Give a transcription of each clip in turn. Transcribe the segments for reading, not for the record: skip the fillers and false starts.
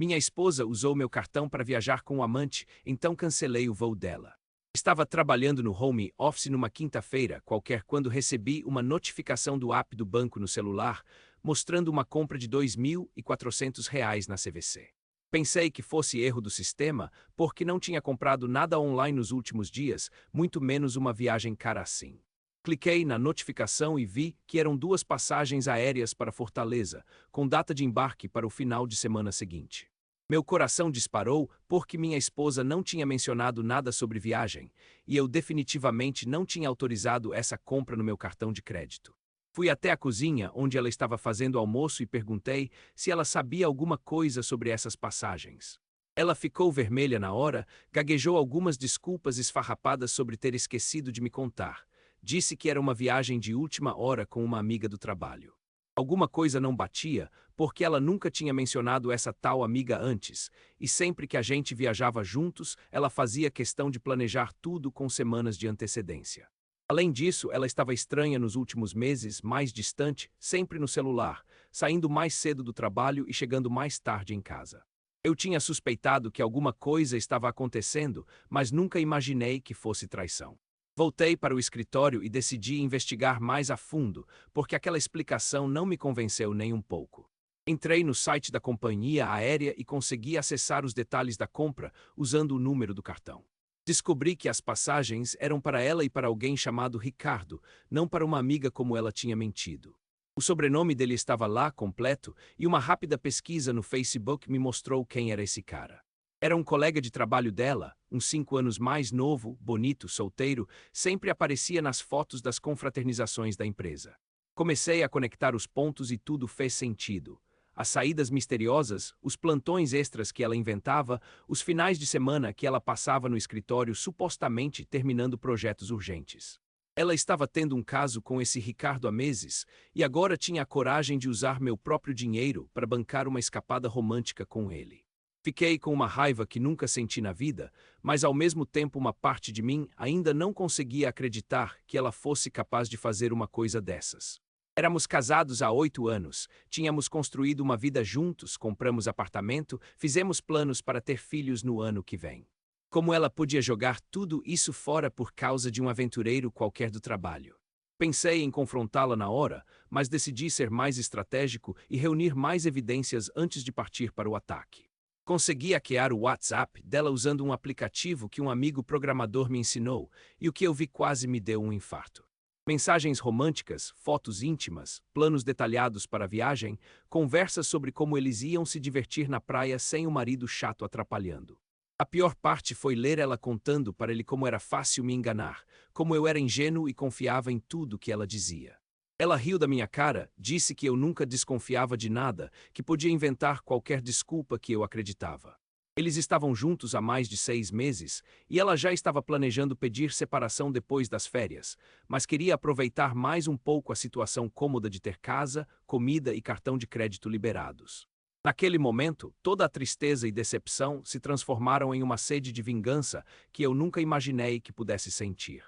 Minha esposa usou meu cartão para viajar com o amante, então cancelei o voo dela. Estava trabalhando no home office numa quinta-feira qualquer quando recebi uma notificação do app do banco no celular, mostrando uma compra de R$ 2.400 na CVC. Pensei que fosse erro do sistema, porque não tinha comprado nada online nos últimos dias, muito menos uma viagem cara assim. Cliquei na notificação e vi que eram 2 passagens aéreas para Fortaleza, com data de embarque para o final de semana seguinte. Meu coração disparou porque minha esposa não tinha mencionado nada sobre viagem, e eu definitivamente não tinha autorizado essa compra no meu cartão de crédito. Fui até a cozinha, onde ela estava fazendo almoço, e perguntei se ela sabia alguma coisa sobre essas passagens. Ela ficou vermelha na hora, gaguejou algumas desculpas esfarrapadas sobre ter esquecido de me contar. Disse que era uma viagem de última hora com uma amiga do trabalho. Alguma coisa não batia, porque ela nunca tinha mencionado essa tal amiga antes, e sempre que a gente viajava juntos, ela fazia questão de planejar tudo com semanas de antecedência. Além disso, ela estava estranha nos últimos meses, mais distante, sempre no celular, saindo mais cedo do trabalho e chegando mais tarde em casa. Eu tinha suspeitado que alguma coisa estava acontecendo, mas nunca imaginei que fosse traição. Voltei para o escritório e decidi investigar mais a fundo, porque aquela explicação não me convenceu nem um pouco. Entrei no site da companhia aérea e consegui acessar os detalhes da compra usando o número do cartão. Descobri que as passagens eram para ela e para alguém chamado Ricardo, não para uma amiga como ela tinha mentido. O sobrenome dele estava lá, completo, e uma rápida pesquisa no Facebook me mostrou quem era esse cara. Era um colega de trabalho dela, uns 5 anos mais novo, bonito, solteiro, sempre aparecia nas fotos das confraternizações da empresa. Comecei a conectar os pontos e tudo fez sentido. As saídas misteriosas, os plantões extras que ela inventava, os finais de semana que ela passava no escritório supostamente terminando projetos urgentes. Ela estava tendo um caso com esse Ricardo há meses e agora tinha a coragem de usar meu próprio dinheiro para bancar uma escapada romântica com ele. Fiquei com uma raiva que nunca senti na vida, mas ao mesmo tempo uma parte de mim ainda não conseguia acreditar que ela fosse capaz de fazer uma coisa dessas. Éramos casados há 8 anos, tínhamos construído uma vida juntos, compramos apartamento, fizemos planos para ter filhos no ano que vem. Como ela podia jogar tudo isso fora por causa de um aventureiro qualquer do trabalho? Pensei em confrontá-la na hora, mas decidi ser mais estratégico e reunir mais evidências antes de partir para o ataque. Consegui hackear o WhatsApp dela usando um aplicativo que um amigo programador me ensinou, e o que eu vi quase me deu um infarto. Mensagens românticas, fotos íntimas, planos detalhados para a viagem, conversas sobre como eles iam se divertir na praia sem o marido chato atrapalhando. A pior parte foi ler ela contando para ele como era fácil me enganar, como eu era ingênuo e confiava em tudo que ela dizia. Ela riu da minha cara, disse que eu nunca desconfiava de nada, que podia inventar qualquer desculpa que eu acreditava. Eles estavam juntos há mais de 6 meses, e ela já estava planejando pedir separação depois das férias, mas queria aproveitar mais um pouco a situação cômoda de ter casa, comida e cartão de crédito liberados. Naquele momento, toda a tristeza e decepção se transformaram em uma sede de vingança que eu nunca imaginei que pudesse sentir.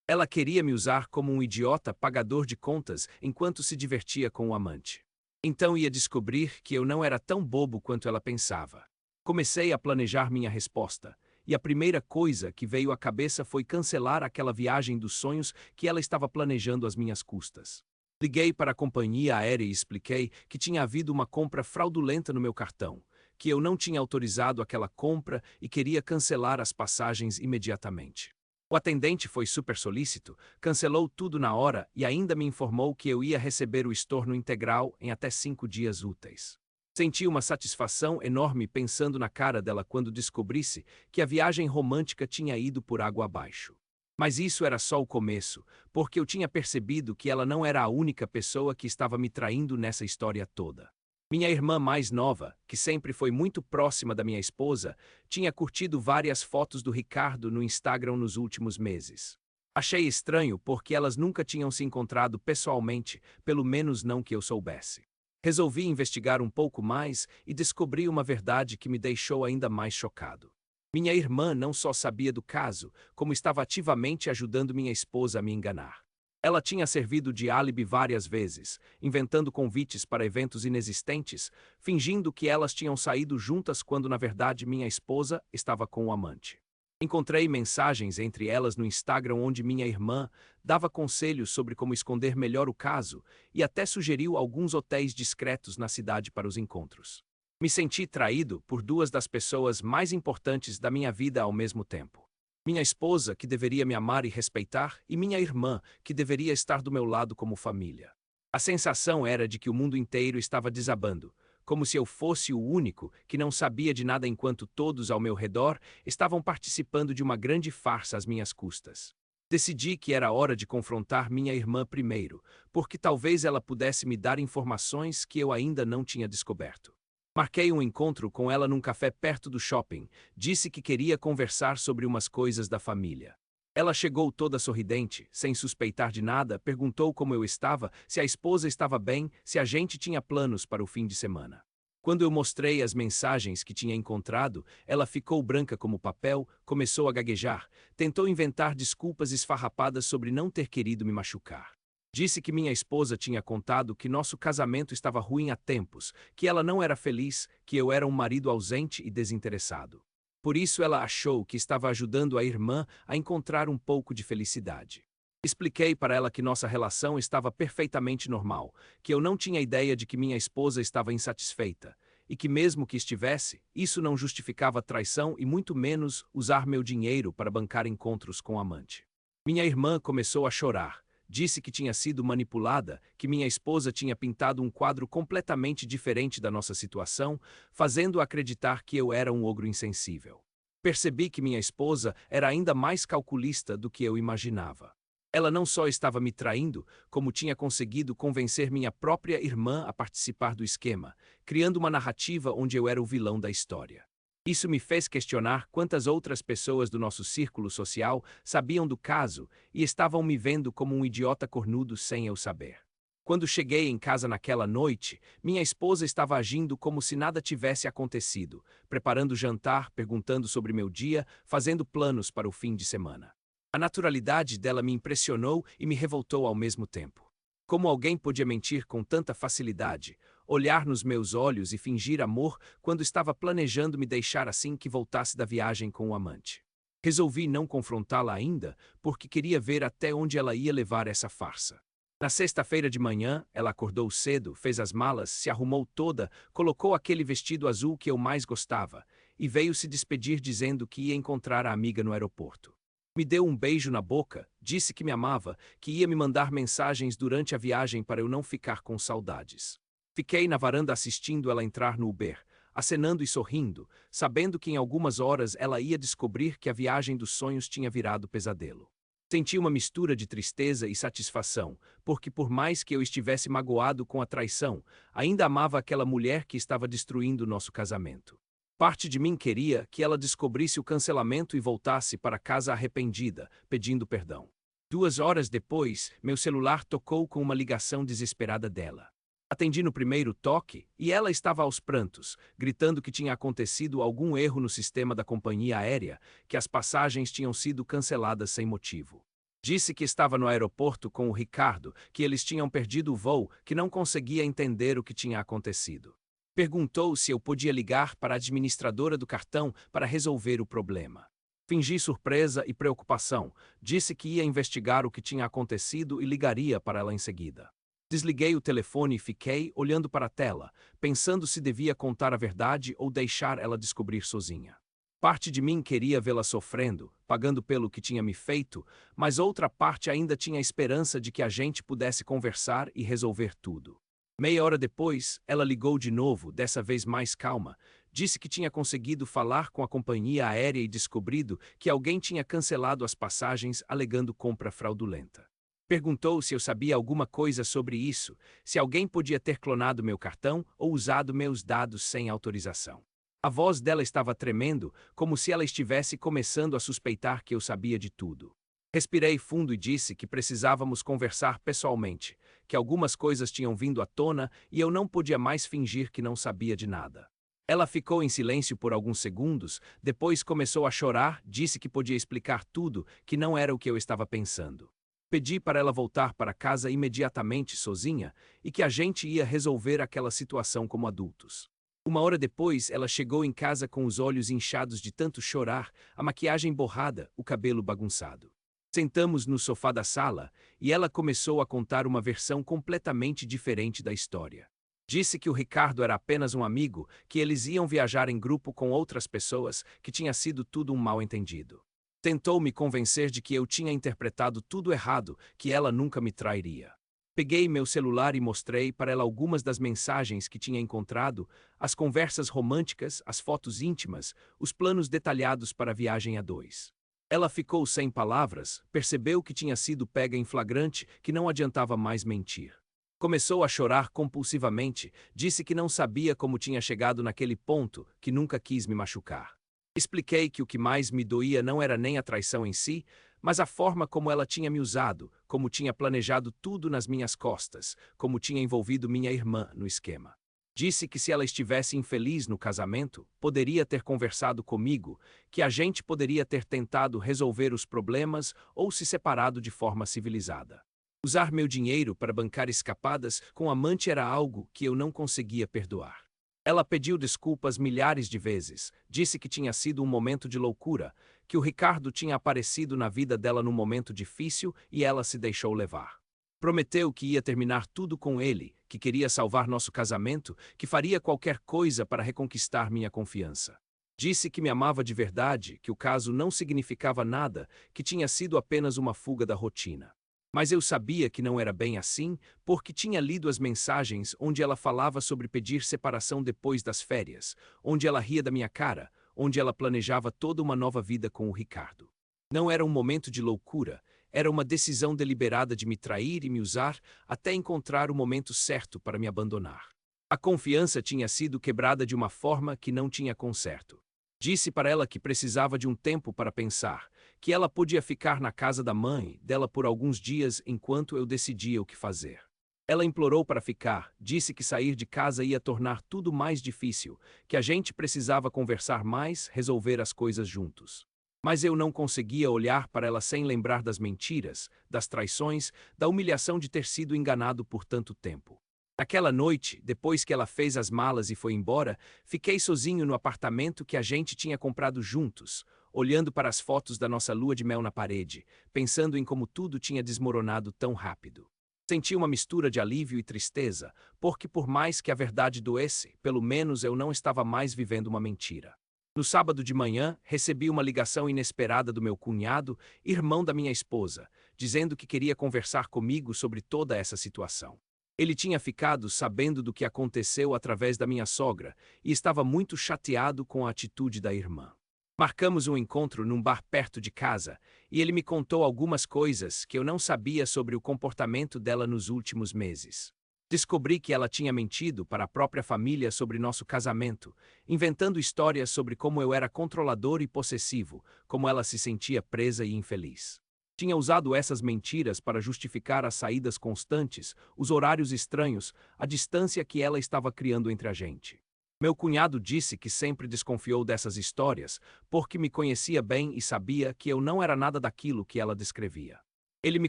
Ela queria me usar como um idiota pagador de contas enquanto se divertia com o amante. Então ia descobrir que eu não era tão bobo quanto ela pensava. Comecei a planejar minha resposta, e a primeira coisa que veio à cabeça foi cancelar aquela viagem dos sonhos que ela estava planejando às minhas custas. Liguei para a companhia aérea e expliquei que tinha havido uma compra fraudulenta no meu cartão, que eu não tinha autorizado aquela compra e queria cancelar as passagens imediatamente. O atendente foi super solícito, cancelou tudo na hora e ainda me informou que eu ia receber o estorno integral em até 5 dias úteis. Senti uma satisfação enorme pensando na cara dela quando descobrisse que a viagem romântica tinha ido por água abaixo. Mas isso era só o começo, porque eu tinha percebido que ela não era a única pessoa que estava me traindo nessa história toda. Minha irmã mais nova, que sempre foi muito próxima da minha esposa, tinha curtido várias fotos do Ricardo no Instagram nos últimos meses. Achei estranho porque elas nunca tinham se encontrado pessoalmente, pelo menos não que eu soubesse. Resolvi investigar um pouco mais e descobri uma verdade que me deixou ainda mais chocado. Minha irmã não só sabia do caso, como estava ativamente ajudando minha esposa a me enganar. Ela tinha servido de álibi várias vezes, inventando convites para eventos inexistentes, fingindo que elas tinham saído juntas quando na verdade minha esposa estava com o amante. Encontrei mensagens entre elas no Instagram onde minha irmã dava conselhos sobre como esconder melhor o caso e até sugeriu alguns hotéis discretos na cidade para os encontros. Me senti traído por duas das pessoas mais importantes da minha vida ao mesmo tempo. Minha esposa, que deveria me amar e respeitar, e minha irmã, que deveria estar do meu lado como família. A sensação era de que o mundo inteiro estava desabando, como se eu fosse o único que não sabia de nada enquanto todos ao meu redor estavam participando de uma grande farsa às minhas custas. Decidi que era hora de confrontar minha irmã primeiro, porque talvez ela pudesse me dar informações que eu ainda não tinha descoberto. Marquei um encontro com ela num café perto do shopping. Disse que queria conversar sobre umas coisas da família. Ela chegou toda sorridente, sem suspeitar de nada, perguntou como eu estava, se a esposa estava bem, se a gente tinha planos para o fim de semana. Quando eu mostrei as mensagens que tinha encontrado, ela ficou branca como papel, começou a gaguejar, tentou inventar desculpas esfarrapadas sobre não ter querido me machucar. Disse que minha esposa tinha contado que nosso casamento estava ruim há tempos, que ela não era feliz, que eu era um marido ausente e desinteressado. Por isso ela achou que estava ajudando a irmã a encontrar um pouco de felicidade. Expliquei para ela que nossa relação estava perfeitamente normal, que eu não tinha ideia de que minha esposa estava insatisfeita, e que mesmo que estivesse, isso não justificava traição e muito menos usar meu dinheiro para bancar encontros com amante. Minha irmã começou a chorar. Disse que tinha sido manipulada, que minha esposa tinha pintado um quadro completamente diferente da nossa situação, fazendo acreditar que eu era um ogro insensível. Percebi que minha esposa era ainda mais calculista do que eu imaginava. Ela não só estava me traindo, como tinha conseguido convencer minha própria irmã a participar do esquema, criando uma narrativa onde eu era o vilão da história. Isso me fez questionar quantas outras pessoas do nosso círculo social sabiam do caso e estavam me vendo como um idiota cornudo sem eu saber. Quando cheguei em casa naquela noite, minha esposa estava agindo como se nada tivesse acontecido, preparando o jantar, perguntando sobre meu dia, fazendo planos para o fim de semana. A naturalidade dela me impressionou e me revoltou ao mesmo tempo. Como alguém podia mentir com tanta facilidade, olhar nos meus olhos e fingir amor quando estava planejando me deixar assim que voltasse da viagem com o amante? Resolvi não confrontá-la ainda, porque queria ver até onde ela ia levar essa farsa. Na sexta-feira de manhã, ela acordou cedo, fez as malas, se arrumou toda, colocou aquele vestido azul que eu mais gostava e veio se despedir dizendo que ia encontrar a amiga no aeroporto. Me deu um beijo na boca, disse que me amava, que ia me mandar mensagens durante a viagem para eu não ficar com saudades. Fiquei na varanda assistindo ela entrar no Uber, acenando e sorrindo, sabendo que em algumas horas ela ia descobrir que a viagem dos sonhos tinha virado pesadelo. Senti uma mistura de tristeza e satisfação, porque por mais que eu estivesse magoado com a traição, ainda amava aquela mulher que estava destruindo nosso casamento. Parte de mim queria que ela descobrisse o cancelamento e voltasse para casa arrependida, pedindo perdão. 2 horas depois, meu celular tocou com uma ligação desesperada dela. Atendi no primeiro toque e ela estava aos prantos, gritando que tinha acontecido algum erro no sistema da companhia aérea, que as passagens tinham sido canceladas sem motivo. Disse que estava no aeroporto com o Ricardo, que eles tinham perdido o voo, que não conseguia entender o que tinha acontecido. Perguntou se eu podia ligar para a administradora do cartão para resolver o problema. Fingi surpresa e preocupação, disse que ia investigar o que tinha acontecido e ligaria para ela em seguida. Desliguei o telefone e fiquei olhando para a tela, pensando se devia contar a verdade ou deixar ela descobrir sozinha. Parte de mim queria vê-la sofrendo, pagando pelo que tinha me feito, mas outra parte ainda tinha a esperança de que a gente pudesse conversar e resolver tudo. Meia hora depois, ela ligou de novo, dessa vez mais calma. Disse que tinha conseguido falar com a companhia aérea e descobrido que alguém tinha cancelado as passagens alegando compra fraudulenta. Perguntou se eu sabia alguma coisa sobre isso, se alguém podia ter clonado meu cartão ou usado meus dados sem autorização. A voz dela estava tremendo, como se ela estivesse começando a suspeitar que eu sabia de tudo. Respirei fundo e disse que precisávamos conversar pessoalmente, que algumas coisas tinham vindo à tona e eu não podia mais fingir que não sabia de nada. Ela ficou em silêncio por alguns segundos, depois começou a chorar, disse que podia explicar tudo, que não era o que eu estava pensando. Pedi para ela voltar para casa imediatamente sozinha e que a gente ia resolver aquela situação como adultos. Uma hora depois, ela chegou em casa com os olhos inchados de tanto chorar, a maquiagem borrada, o cabelo bagunçado. Sentamos no sofá da sala e ela começou a contar uma versão completamente diferente da história. Disse que o Ricardo era apenas um amigo, que eles iam viajar em grupo com outras pessoas, que tinha sido tudo um mal-entendido. Tentou me convencer de que eu tinha interpretado tudo errado, que ela nunca me trairia. Peguei meu celular e mostrei para ela algumas das mensagens que tinha encontrado, as conversas românticas, as fotos íntimas, os planos detalhados para a viagem a dois. Ela ficou sem palavras, percebeu que tinha sido pega em flagrante, que não adiantava mais mentir. Começou a chorar compulsivamente, disse que não sabia como tinha chegado naquele ponto, que nunca quis me machucar. Expliquei que o que mais me doía não era nem a traição em si, mas a forma como ela tinha me usado, como tinha planejado tudo nas minhas costas, como tinha envolvido minha irmã no esquema. Disse que se ela estivesse infeliz no casamento, poderia ter conversado comigo, que a gente poderia ter tentado resolver os problemas ou se separado de forma civilizada. Usar meu dinheiro para bancar escapadas com amante era algo que eu não conseguia perdoar. Ela pediu desculpas milhares de vezes, disse que tinha sido um momento de loucura, que o Ricardo tinha aparecido na vida dela num momento difícil e ela se deixou levar. Prometeu que ia terminar tudo com ele, que queria salvar nosso casamento, que faria qualquer coisa para reconquistar minha confiança. Disse que me amava de verdade, que o caso não significava nada, que tinha sido apenas uma fuga da rotina. Mas eu sabia que não era bem assim, porque tinha lido as mensagens onde ela falava sobre pedir separação depois das férias, onde ela ria da minha cara, onde ela planejava toda uma nova vida com o Ricardo. Não era um momento de loucura, era uma decisão deliberada de me trair e me usar até encontrar o momento certo para me abandonar. A confiança tinha sido quebrada de uma forma que não tinha conserto. Disse para ela que precisava de um tempo para pensar, que ela podia ficar na casa da mãe dela por alguns dias enquanto eu decidia o que fazer. Ela implorou para ficar, disse que sair de casa ia tornar tudo mais difícil, que a gente precisava conversar mais, resolver as coisas juntos. Mas eu não conseguia olhar para ela sem lembrar das mentiras, das traições, da humilhação de ter sido enganado por tanto tempo. Naquela noite, depois que ela fez as malas e foi embora, fiquei sozinho no apartamento que a gente tinha comprado juntos, olhando para as fotos da nossa lua de mel na parede, pensando em como tudo tinha desmoronado tão rápido. Senti uma mistura de alívio e tristeza, porque por mais que a verdade doesse, pelo menos eu não estava mais vivendo uma mentira. No sábado de manhã, recebi uma ligação inesperada do meu cunhado, irmão da minha esposa, dizendo que queria conversar comigo sobre toda essa situação. Ele tinha ficado sabendo do que aconteceu através da minha sogra e estava muito chateado com a atitude da irmã. Marcamos um encontro num bar perto de casa e ele me contou algumas coisas que eu não sabia sobre o comportamento dela nos últimos meses. Descobri que ela tinha mentido para a própria família sobre nosso casamento, inventando histórias sobre como eu era controlador e possessivo, como ela se sentia presa e infeliz. Tinha usado essas mentiras para justificar as saídas constantes, os horários estranhos, a distância que ela estava criando entre a gente. Meu cunhado disse que sempre desconfiou dessas histórias, porque me conhecia bem e sabia que eu não era nada daquilo que ela descrevia. Ele me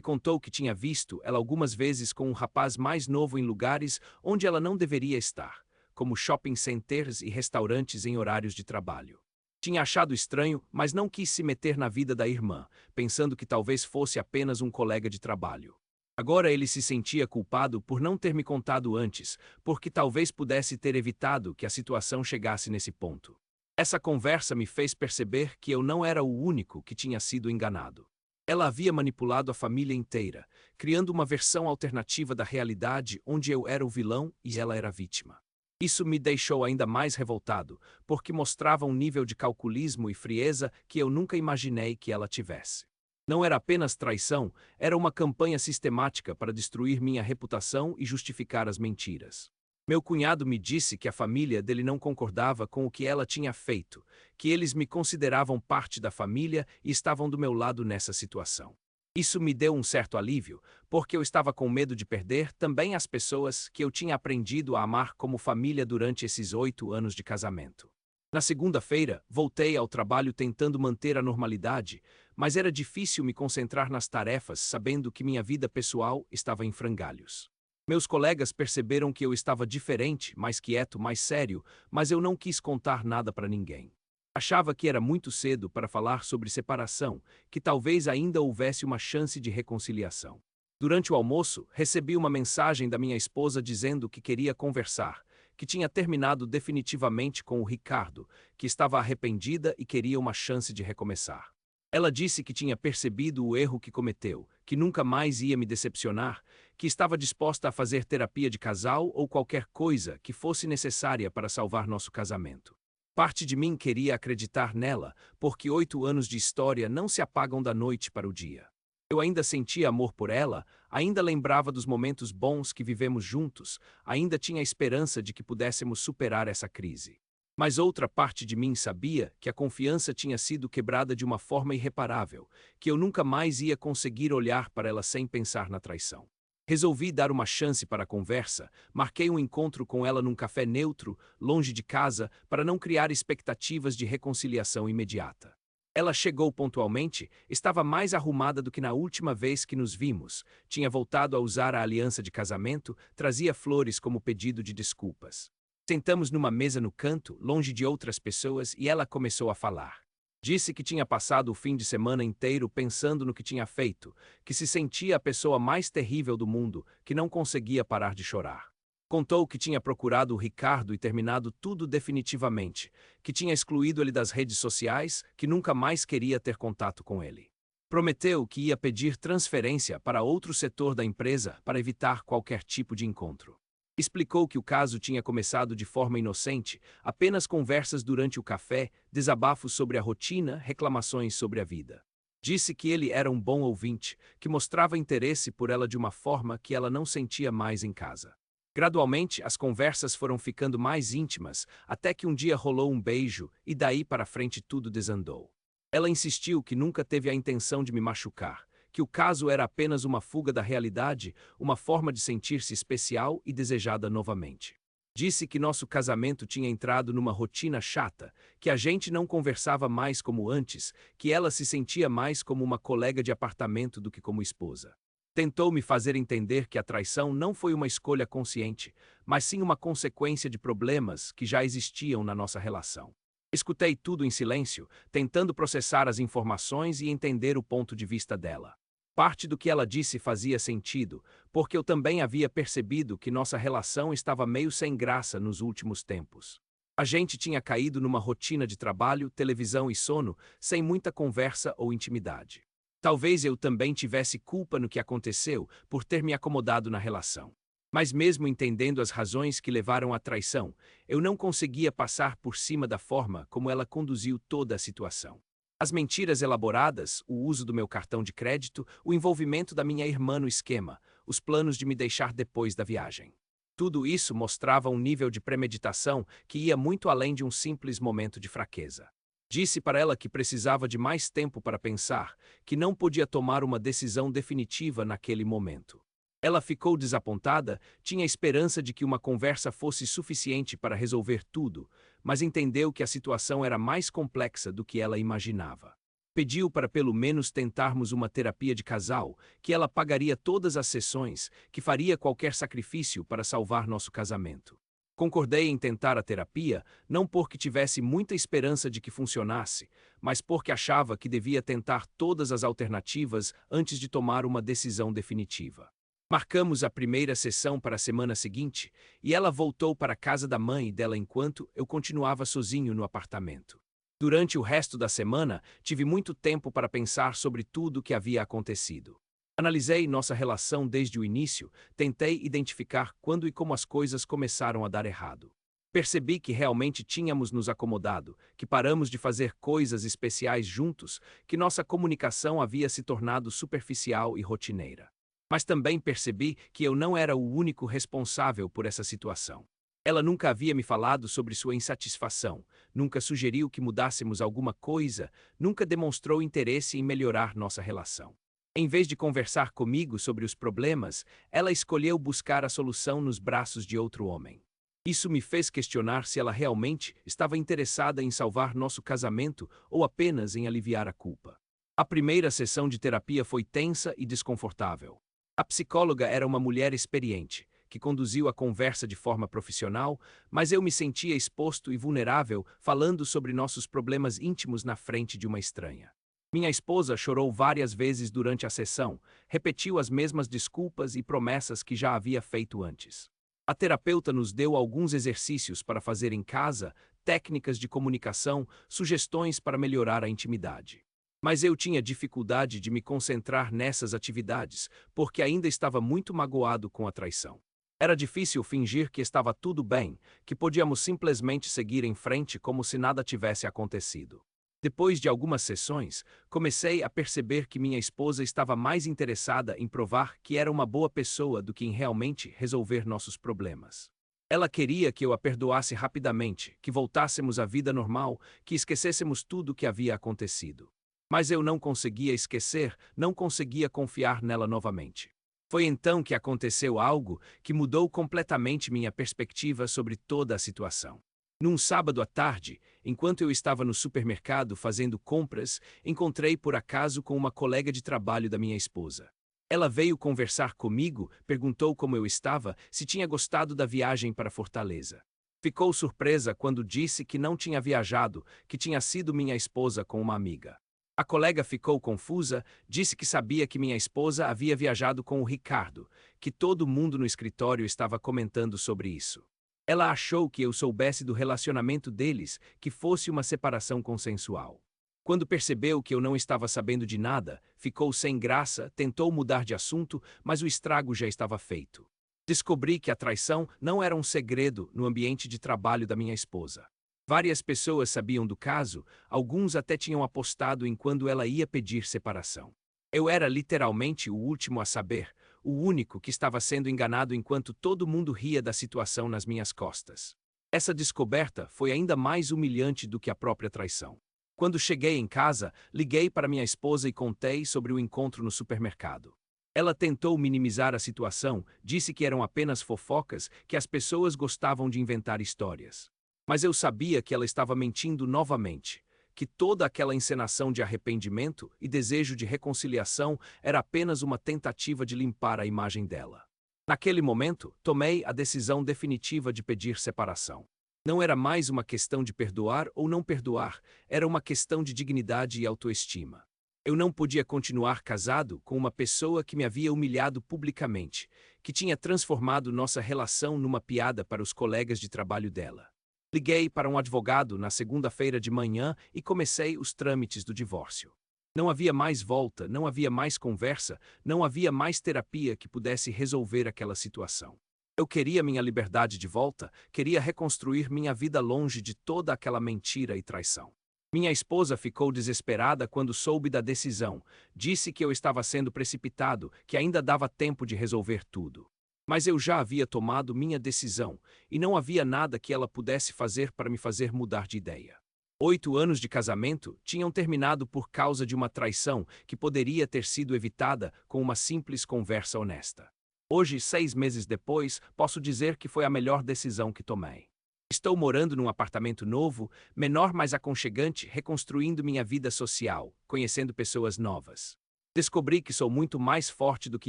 contou que tinha visto ela algumas vezes com um rapaz mais novo em lugares onde ela não deveria estar, como shopping centers e restaurantes em horários de trabalho. Tinha achado estranho, mas não quis se meter na vida da irmã, pensando que talvez fosse apenas um colega de trabalho. Agora ele se sentia culpado por não ter me contado antes, porque talvez pudesse ter evitado que a situação chegasse nesse ponto. Essa conversa me fez perceber que eu não era o único que tinha sido enganado. Ela havia manipulado a família inteira, criando uma versão alternativa da realidade onde eu era o vilão e ela era a vítima. Isso me deixou ainda mais revoltado, porque mostrava um nível de calculismo e frieza que eu nunca imaginei que ela tivesse. Não era apenas traição, era uma campanha sistemática para destruir minha reputação e justificar as mentiras. Meu cunhado me disse que a família dele não concordava com o que ela tinha feito, que eles me consideravam parte da família e estavam do meu lado nessa situação. Isso me deu um certo alívio, porque eu estava com medo de perder também as pessoas que eu tinha aprendido a amar como família durante esses 8 anos de casamento. Na segunda-feira, voltei ao trabalho tentando manter a normalidade, mas era difícil me concentrar nas tarefas sabendo que minha vida pessoal estava em frangalhos. Meus colegas perceberam que eu estava diferente, mais quieto, mais sério, mas eu não quis contar nada para ninguém. Achava que era muito cedo para falar sobre separação, que talvez ainda houvesse uma chance de reconciliação. Durante o almoço, recebi uma mensagem da minha esposa dizendo que queria conversar, que tinha terminado definitivamente com o Ricardo, que estava arrependida e queria uma chance de recomeçar. Ela disse que tinha percebido o erro que cometeu, que nunca mais ia me decepcionar, que estava disposta a fazer terapia de casal ou qualquer coisa que fosse necessária para salvar nosso casamento. Parte de mim queria acreditar nela, porque 8 anos de história não se apagam da noite para o dia. Eu ainda sentia amor por ela, ainda lembrava dos momentos bons que vivemos juntos, ainda tinha a esperança de que pudéssemos superar essa crise. Mas outra parte de mim sabia que a confiança tinha sido quebrada de uma forma irreparável, que eu nunca mais ia conseguir olhar para ela sem pensar na traição. Resolvi dar uma chance para a conversa, marquei um encontro com ela num café neutro, longe de casa, para não criar expectativas de reconciliação imediata. Ela chegou pontualmente, estava mais arrumada do que na última vez que nos vimos, tinha voltado a usar a aliança de casamento, trazia flores como pedido de desculpas. Sentamos numa mesa no canto, longe de outras pessoas, e ela começou a falar. Disse que tinha passado o fim de semana inteiro pensando no que tinha feito, que se sentia a pessoa mais terrível do mundo, que não conseguia parar de chorar. Contou que tinha procurado o Ricardo e terminado tudo definitivamente, que tinha excluído ele das redes sociais, que nunca mais queria ter contato com ele. Prometeu que ia pedir transferência para outro setor da empresa para evitar qualquer tipo de encontro. Explicou que o caso tinha começado de forma inocente, apenas conversas durante o café, desabafos sobre a rotina, reclamações sobre a vida. Disse que ele era um bom ouvinte, que mostrava interesse por ela de uma forma que ela não sentia mais em casa. Gradualmente, as conversas foram ficando mais íntimas, até que um dia rolou um beijo e daí para frente tudo desandou. Ela insistiu que nunca teve a intenção de me machucar, que o caso era apenas uma fuga da realidade, uma forma de sentir-se especial e desejada novamente. Disse que nosso casamento tinha entrado numa rotina chata, que a gente não conversava mais como antes, que ela se sentia mais como uma colega de apartamento do que como esposa. Tentou me fazer entender que a traição não foi uma escolha consciente, mas sim uma consequência de problemas que já existiam na nossa relação. Escutei tudo em silêncio, tentando processar as informações e entender o ponto de vista dela. Parte do que ela disse fazia sentido, porque eu também havia percebido que nossa relação estava meio sem graça nos últimos tempos. A gente tinha caído numa rotina de trabalho, televisão e sono, sem muita conversa ou intimidade. Talvez eu também tivesse culpa no que aconteceu por ter me acomodado na relação. Mas mesmo entendendo as razões que levaram à traição, eu não conseguia passar por cima da forma como ela conduziu toda a situação. As mentiras elaboradas, o uso do meu cartão de crédito, o envolvimento da minha irmã no esquema, os planos de me deixar depois da viagem. Tudo isso mostrava um nível de premeditação que ia muito além de um simples momento de fraqueza. Disse para ela que precisava de mais tempo para pensar, que não podia tomar uma decisão definitiva naquele momento. Ela ficou desapontada, tinha esperança de que uma conversa fosse suficiente para resolver tudo, mas entendeu que a situação era mais complexa do que ela imaginava. Pediu para pelo menos tentarmos uma terapia de casal, que ela pagaria todas as sessões, que faria qualquer sacrifício para salvar nosso casamento. Concordei em tentar a terapia, não porque tivesse muita esperança de que funcionasse, mas porque achava que devia tentar todas as alternativas antes de tomar uma decisão definitiva. Marcamos a primeira sessão para a semana seguinte, e ela voltou para a casa da mãe dela enquanto eu continuava sozinho no apartamento. Durante o resto da semana, tive muito tempo para pensar sobre tudo o que havia acontecido. Analisei nossa relação desde o início, tentei identificar quando e como as coisas começaram a dar errado. Percebi que realmente tínhamos nos acomodado, que paramos de fazer coisas especiais juntos, que nossa comunicação havia se tornado superficial e rotineira. Mas também percebi que eu não era o único responsável por essa situação. Ela nunca havia me falado sobre sua insatisfação, nunca sugeriu que mudássemos alguma coisa, nunca demonstrou interesse em melhorar nossa relação. Em vez de conversar comigo sobre os problemas, ela escolheu buscar a solução nos braços de outro homem. Isso me fez questionar se ela realmente estava interessada em salvar nosso casamento ou apenas em aliviar a culpa. A primeira sessão de terapia foi tensa e desconfortável. A psicóloga era uma mulher experiente, que conduziu a conversa de forma profissional, mas eu me sentia exposto e vulnerável falando sobre nossos problemas íntimos na frente de uma estranha. Minha esposa chorou várias vezes durante a sessão, repetiu as mesmas desculpas e promessas que já havia feito antes. A terapeuta nos deu alguns exercícios para fazer em casa, técnicas de comunicação, sugestões para melhorar a intimidade. Mas eu tinha dificuldade de me concentrar nessas atividades, porque ainda estava muito magoado com a traição. Era difícil fingir que estava tudo bem, que podíamos simplesmente seguir em frente como se nada tivesse acontecido. Depois de algumas sessões, comecei a perceber que minha esposa estava mais interessada em provar que era uma boa pessoa do que em realmente resolver nossos problemas. Ela queria que eu a perdoasse rapidamente, que voltássemos à vida normal, que esquecêssemos tudo o que havia acontecido. Mas eu não conseguia esquecer, não conseguia confiar nela novamente. Foi então que aconteceu algo que mudou completamente minha perspectiva sobre toda a situação. Num sábado à tarde, enquanto eu estava no supermercado fazendo compras, encontrei por acaso com uma colega de trabalho da minha esposa. Ela veio conversar comigo, perguntou como eu estava, se tinha gostado da viagem para Fortaleza. Ficou surpresa quando disse que não tinha viajado, que tinha sido minha esposa com uma amiga. A colega ficou confusa, disse que sabia que minha esposa havia viajado com o Ricardo, que todo mundo no escritório estava comentando sobre isso. Ela achou que eu soubesse do relacionamento deles, que fosse uma separação consensual. Quando percebeu que eu não estava sabendo de nada, ficou sem graça, tentou mudar de assunto, mas o estrago já estava feito. Descobri que a traição não era um segredo no ambiente de trabalho da minha esposa. Várias pessoas sabiam do caso, alguns até tinham apostado em quando ela ia pedir separação. Eu era literalmente o último a saber, o único que estava sendo enganado enquanto todo mundo ria da situação nas minhas costas. Essa descoberta foi ainda mais humilhante do que a própria traição. Quando cheguei em casa, liguei para minha esposa e contei sobre o encontro no supermercado. Ela tentou minimizar a situação, disse que eram apenas fofocas, que as pessoas gostavam de inventar histórias. Mas eu sabia que ela estava mentindo novamente, que toda aquela encenação de arrependimento e desejo de reconciliação era apenas uma tentativa de limpar a imagem dela. Naquele momento, tomei a decisão definitiva de pedir separação. Não era mais uma questão de perdoar ou não perdoar, era uma questão de dignidade e autoestima. Eu não podia continuar casado com uma pessoa que me havia humilhado publicamente, que tinha transformado nossa relação numa piada para os colegas de trabalho dela. Liguei para um advogado na segunda-feira de manhã e comecei os trâmites do divórcio. Não havia mais volta, não havia mais conversa, não havia mais terapia que pudesse resolver aquela situação. Eu queria minha liberdade de volta, queria reconstruir minha vida longe de toda aquela mentira e traição. Minha esposa ficou desesperada quando soube da decisão. Disse que eu estava sendo precipitado, que ainda dava tempo de resolver tudo. Mas eu já havia tomado minha decisão, e não havia nada que ela pudesse fazer para me fazer mudar de ideia. 8 anos de casamento tinham terminado por causa de uma traição que poderia ter sido evitada com uma simples conversa honesta. Hoje, 6 meses depois, posso dizer que foi a melhor decisão que tomei. Estou morando num apartamento novo, menor mas aconchegante, reconstruindo minha vida social, conhecendo pessoas novas. Descobri que sou muito mais forte do que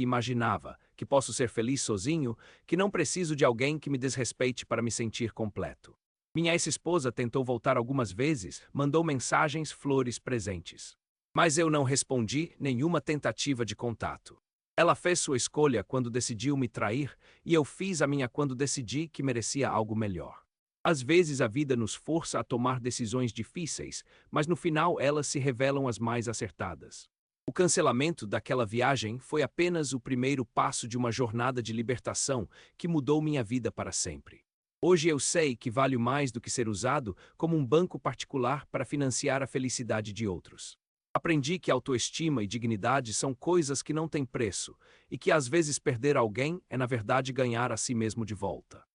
imaginava, que posso ser feliz sozinho, que não preciso de alguém que me desrespeite para me sentir completo. Minha ex-esposa tentou voltar algumas vezes, mandou mensagens, flores, presentes. Mas eu não respondi nenhuma tentativa de contato. Ela fez sua escolha quando decidiu me trair, e eu fiz a minha quando decidi que merecia algo melhor. Às vezes a vida nos força a tomar decisões difíceis, mas no final elas se revelam as mais acertadas. O cancelamento daquela viagem foi apenas o primeiro passo de uma jornada de libertação que mudou minha vida para sempre. Hoje eu sei que valho mais do que ser usado como um banco particular para financiar a felicidade de outros. Aprendi que autoestima e dignidade são coisas que não têm preço, e que às vezes perder alguém é na verdade ganhar a si mesmo de volta.